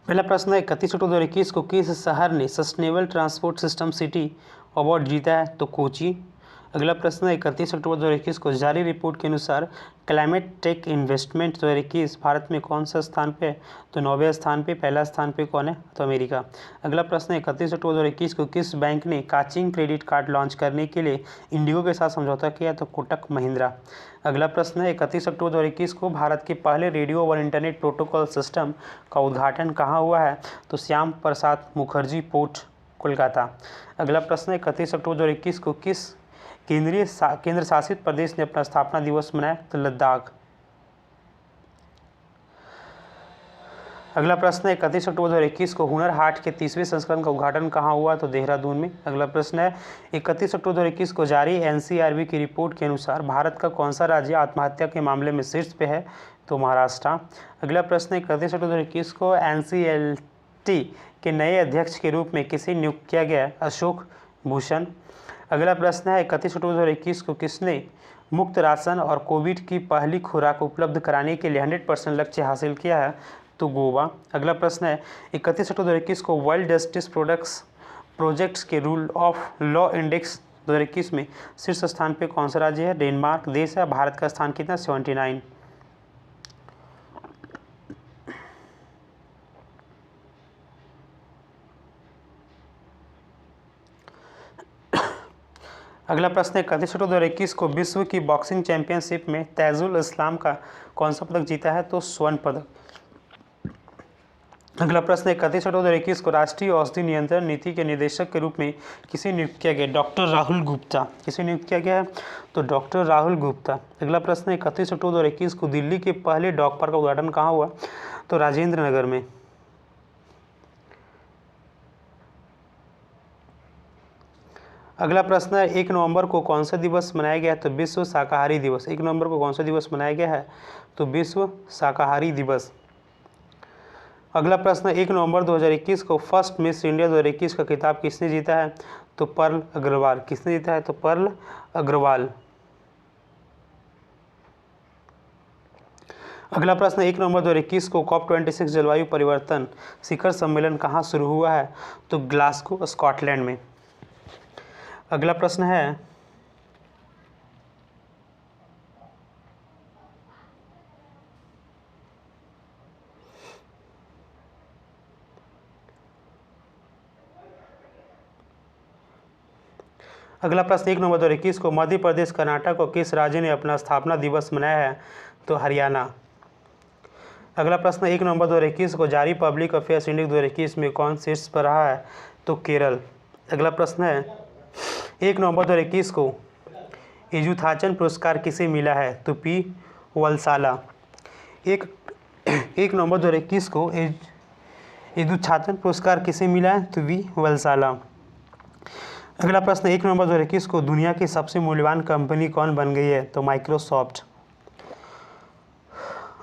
पहला प्रश्न है 31 अक्टूबर 2021 को किस शहर ने sustainable transport system city award जीता है? तो कोची। अगला प्रश्न है 31 अक्टूबर 2021 को जारी रिपोर्ट के अनुसार क्लाइमेट टेक इन्वेस्टमेंट 2021 भारत में कौन सा स्थान पे है? तो 9वें स्थान पे। पहला स्थान पे कौन है? तो अमेरिका। अगला प्रश्न है 31 अक्टूबर 2021 को किस बैंक ने काचिंग क्रेडिट कार्ड लॉन्च करने के लिए इंडिगो के साथ समझौता किया? तो कोटक महिंद्रा। अगला प्रश्न है 31 अक्टूबर 2021 को भारत के पहले रेडियो और इंटरनेट प्रोटोकॉल सिस्टम का उद्घाटन कहाँ हुआ है? तो श्याम प्रसाद मुखर्जी पोर्ट, कोलकाता। अगला प्रश्न है 31 अक्टूबर 2021 को किस केंद्र शासित प्रदेश ने अपना स्थापना दिवस मनाया? तो लद्दाख। अगला प्रश्न है 31 अक्टूबर 2021 को हुनर हाट के 30वें संस्करण का उद्घाटन कहाँ हुआ? तो देहरादून में। अगला प्रश्न है 31 अक्टूबर 2021 को जारी एनसीआरबी की रिपोर्ट के अनुसार भारत का कौन सा राज्य आत्महत्या के मामले में शीर्ष पे है? तो महाराष्ट्र। अगला प्रश्न है 31 अक्टूबर 2021 को एनसीएलटी के नए अध्यक्ष के रूप में किसे नियुक्त किया गया? अशोक भूषण। अगला प्रश्न है 31 अक्टूबर 2021 को किसने मुफ्त राशन और कोविड की पहली खुराक उपलब्ध कराने के लिए 100% लक्ष्य हासिल किया है? तो गोवा। अगला प्रश्न है 31 अक्टूबर 2021 को वर्ल्ड जस्टिस प्रोजेक्ट्स के रूल ऑफ लॉ इंडेक्स 2021 में शीर्ष स्थान पे कौन सा राज्य है? डेनमार्क देश है। भारत का स्थान कितना? 79। अगला प्रश्न है 31 अक्टूबर 2021 को विश्व की बॉक्सिंग चैंपियनशिप में तैजुल इस्लाम का कौन सा पदक जीता है? तो स्वर्ण पदक। अगला प्रश्न है 31 अक्टूबर 2021 को राष्ट्रीय औषधि नियंत्रण नीति के निदेशक के रूप में किसे नियुक्त किया गया? डॉक्टर राहुल गुप्ता। किसे नियुक्त किया गया है? तो डॉक्टर राहुल गुप्ता। अगला प्रश्न है 31 अक्टूबर 2021 को दिल्ली के पहले डॉग पार्क का उद्घाटन कहाँ हुआ? तो राजेंद्र नगर में। अगला प्रश्न है 1 नवंबर को कौन सा दिवस मनाया गया है? तो विश्व शाकाहारी दिवस। 1 नवंबर को कौन सा दिवस मनाया गया है? तो विश्व शाकाहारी दिवस। अगला प्रश्न 1 नवंबर 2021 को फर्स्ट मिस इंडिया 2021 का खिताब किसने जीता है? तो पर्ल अग्रवाल। किसने जीता है? तो पर्ल अग्रवाल। अगला प्रश्न 1 नवंबर 2021 को COP26 जलवायु परिवर्तन शिखर सम्मेलन कहाँ शुरू हुआ है? तो ग्लासगो, स्कॉटलैंड में। अगला प्रश्न है अगला प्रश्न 1 नवंबर 2021 को मध्य प्रदेश, कर्नाटक और किस राज्य ने अपना स्थापना दिवस मनाया है? तो हरियाणा। अगला प्रश्न 1 नवंबर 2021 को जारी पब्लिक अफेयर्स इंडेक्स 2021 में कौन शीर्ष पर रहा है? तो केरल। अगला प्रश्न है 1 नवंबर 2021 को एजुथाचन पुरस्कार किसे मिला है? तो पी वलसाला। 1 नवंबर 2021 को एजुथाचन पुरस्कार किसे मिला है? तो वी वलसाला। अगला प्रश्न 1 नवंबर 2021 को दुनिया की सबसे मूल्यवान कंपनी कौन बन गई है? तो माइक्रोसॉफ्ट।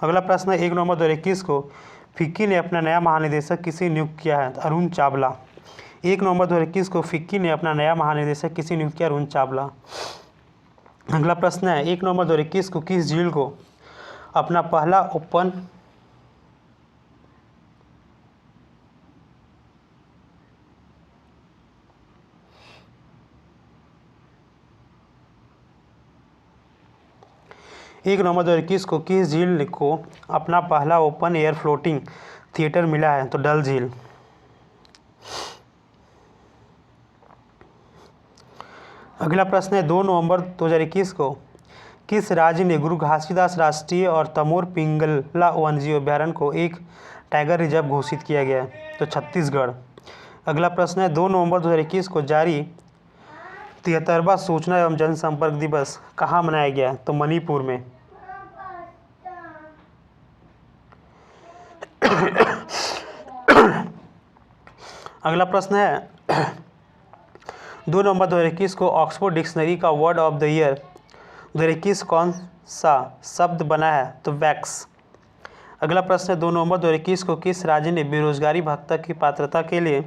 अगला प्रश्न 1 नवंबर 2021 को फिक्की ने अपना नया महानिदेशक किसे नियुक्त किया है? अरुण चावला। 1 नवंबर 2021 को फिक्की ने अपना नया महानिदेशक किसे नियुक्त किया? अरुण चावला। अगला प्रश्न है 1 नवंबर 2021 को किस झील को अपना पहला ओपन एक नवंबर 2021 को किस झील को अपना पहला ओपन एयर फ्लोटिंग थिएटर मिला है? तो डल झील। अगला प्रश्न है 2 नवंबर 2021 को किस राज्य ने गुरु घासीदास राष्ट्रीय और तमोर पिंगला वन्यजीव अभ्यारण्य को एक टाइगर रिजर्व घोषित किया गया? तो छत्तीसगढ़। अगला प्रश्न है 2 नवंबर 2021 को जारी 73वां सूचना एवं जनसंपर्क दिवस कहाँ मनाया गया? तो मणिपुर में। अगला प्रश्न है 2 नवंबर 2021 को ऑक्सफोर्ड डिक्शनरी का वर्ड ऑफ द ईयर 2021 कौन सा शब्द बना है? तो वैक्स। अगला प्रश्न है 2 नवंबर 2021 को किस राज्य ने बेरोजगारी भत्ता की पात्रता के लिए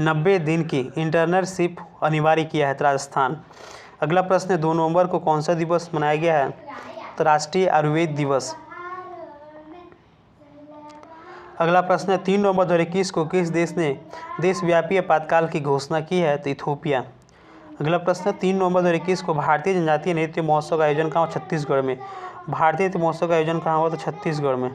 90 दिन की इंटर्नशिप अनिवार्य किया है? तो राजस्थान। अगला प्रश्न है 2 नवंबर को कौन सा दिवस मनाया गया है? तो राष्ट्रीय आयुर्वेद दिवस। अगला प्रश्न है 3 नवंबर 2021 को किस देश ने देशव्यापी आपातकाल की घोषणा की है? तो इथोपिया। अगला प्रश्न है 3 नवंबर 2021 को भारतीय जनजातीय नृत्य महोत्सव का आयोजन कहाँ हुआ? छत्तीसगढ़ में। भारतीय नृत्य महोत्सव का आयोजन कहाँ हुआ? तो छत्तीसगढ़ में।